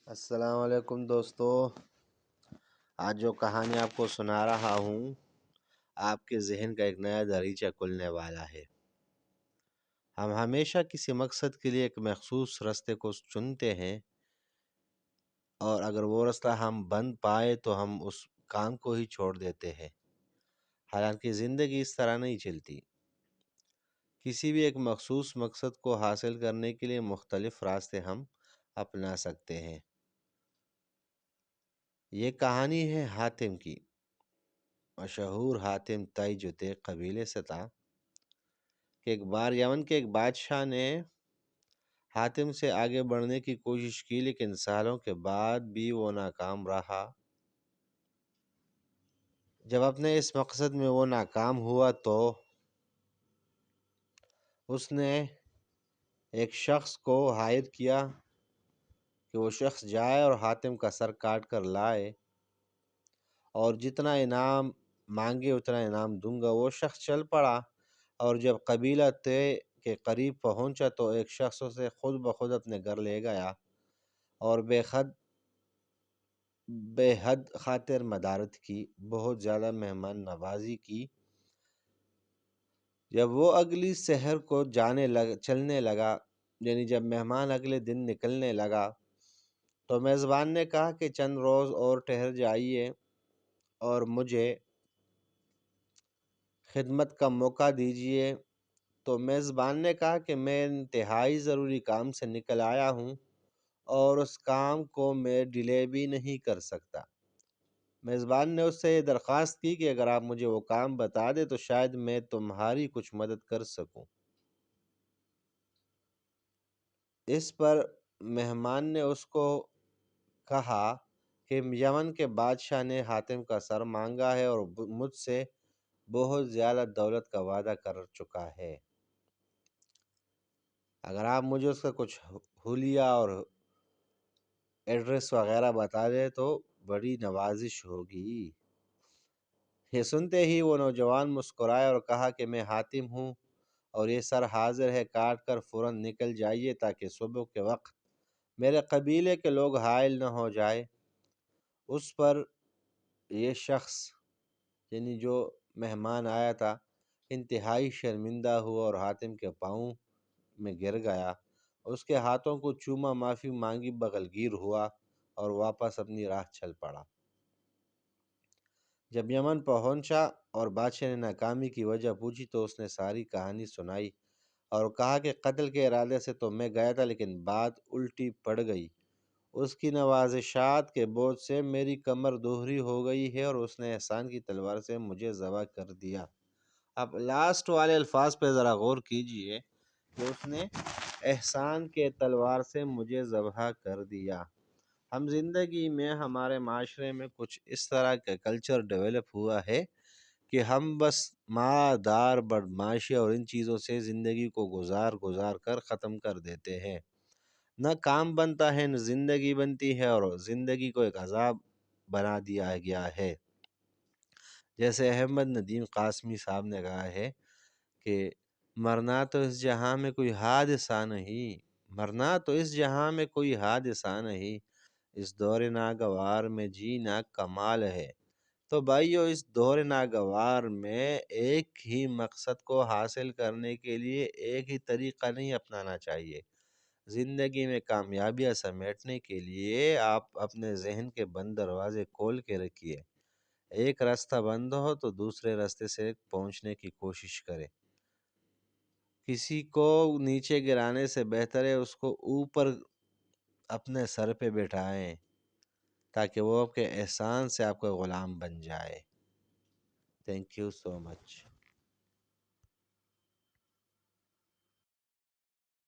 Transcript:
السلام علیکم دوستو، آج جو کہانی آپ کو سنا رہا ہوں آپ کے ذہن کا ایک نیا دریچہ کھلنے والا ہے۔ ہم ہمیشہ کسی مقصد کے لیے ایک مخصوص راستے کو چنتے ہیں، اور اگر وہ راستہ ہم بند پائے تو ہم اس کام کو ہی چھوڑ دیتے ہیں۔ حالانکہ زندگی اس طرح نہیں چلتی۔ کسی بھی ایک مخصوص مقصد کو حاصل کرنے کے لیے مختلف راستے ہم اپنا سکتے ہیں۔ یہ کہانی ہے حاتم کی۔ مشہور حاتم تائی جو تھے قبیلے سے تھا کہ ایک بار یمن کے ایک بادشاہ نے حاتم سے آگے بڑھنے کی کوشش کی، لیکن سالوں کے بعد بھی وہ ناکام رہا۔ جب اپنے اس مقصد میں وہ ناکام ہوا تو اس نے ایک شخص کو ہائر کیا کہ وہ شخص جائے اور حاتم کا سر کاٹ کر لائے، اور جتنا انعام مانگے اتنا انعام دوں گا۔ وہ شخص چل پڑا، اور جب قبیلہ طے کے قریب پہنچا تو ایک شخص اسے خود بخود اپنے گھر لے گیا اور بے حد خاطر مدارت کی، بہت زیادہ مہمان نوازی کی۔ جب وہ اگلی سحر کو چلنے لگا، یعنی جب مہمان اگلے دن نکلنے لگا، تو میزبان نے کہا کہ چند روز اور ٹھہر جائیے اور مجھے خدمت کا موقع دیجیے۔ تو میزبان نے کہا کہ میں انتہائی ضروری کام سے نکل آیا ہوں اور اس کام کو میں ڈیلے بھی نہیں کر سکتا۔ میزبان نے اس سے یہ درخواست کی کہ اگر آپ مجھے وہ کام بتا دیں تو شاید میں تمہاری کچھ مدد کر سکوں۔ اس پر مہمان نے اس کو کہا کہ یمن کے بادشاہ نے حاتم کا سر مانگا ہے اور مجھ سے بہت زیادہ دولت کا وعدہ کر چکا ہے۔ اگر آپ مجھے اس کا کچھ حلیہ اور ایڈریس وغیرہ بتا دیں تو بڑی نوازش ہوگی۔ یہ سنتے ہی وہ نوجوان مسکرائے اور کہا کہ میں حاتم ہوں اور یہ سر حاضر ہے، کاٹ کر فوراً نکل جائیے تاکہ صبح کے وقت میرے قبیلے کے لوگ حائل نہ ہو جائے۔ اس پر یہ شخص، یعنی جو مہمان آیا تھا، انتہائی شرمندہ ہوا اور حاتم کے پاؤں میں گر گیا، اس کے ہاتھوں کو چوما، معافی مانگی، بغل گیر ہوا اور واپس اپنی راہ چل پڑا۔ جب یمن پہنچا اور بادشاہ نے ناکامی کی وجہ پوچھی تو اس نے ساری کہانی سنائی اور کہا کہ قتل کے ارادے سے تو میں گیا تھا، لیکن بات الٹی پڑ گئی۔ اس کی نوازشات کے بوجھ سے میری کمر دوہری ہو گئی ہے اور اس نے احسان کی تلوار سے مجھے ذبح کر دیا۔ اب لاسٹ والے الفاظ پہ ذرا غور کیجئے کہ اس نے احسان کے تلوار سے مجھے ذبح کر دیا۔ ہم زندگی میں، ہمارے معاشرے میں کچھ اس طرح کا کلچر ڈیولپ ہوا ہے کہ ہم بس مادار بدمعاشی اور ان چیزوں سے زندگی کو گزار کر ختم کر دیتے ہیں۔ نہ کام بنتا ہے، نہ زندگی بنتی ہے، اور زندگی کو ایک عذاب بنا دیا گیا ہے۔ جیسے احمد ندیم قاسمی صاحب نے کہا ہے کہ مرنا تو اس جہاں میں کوئی حادثہ نہیں، مرنا تو اس جہاں میں کوئی حادثہ نہیں، اس دور ناگوار میں جینا کمال ہے۔ تو بھائیو، اس دور ناگوار میں ایک ہی مقصد کو حاصل کرنے کے لیے ایک ہی طریقہ نہیں اپنانا چاہیے۔ زندگی میں کامیابیاں سمیٹنے کے لیے آپ اپنے ذہن کے بند دروازے کھول کے رکھیے۔ ایک راستہ بند ہو تو دوسرے راستے سے پہنچنے کی کوشش کرے۔ کسی کو نیچے گرانے سے بہتر ہے اس کو اوپر اپنے سر پہ بٹھائیں تاکہ وہ آپ کے احسان سے آپ کا غلام بن جائے۔ Thank you so much.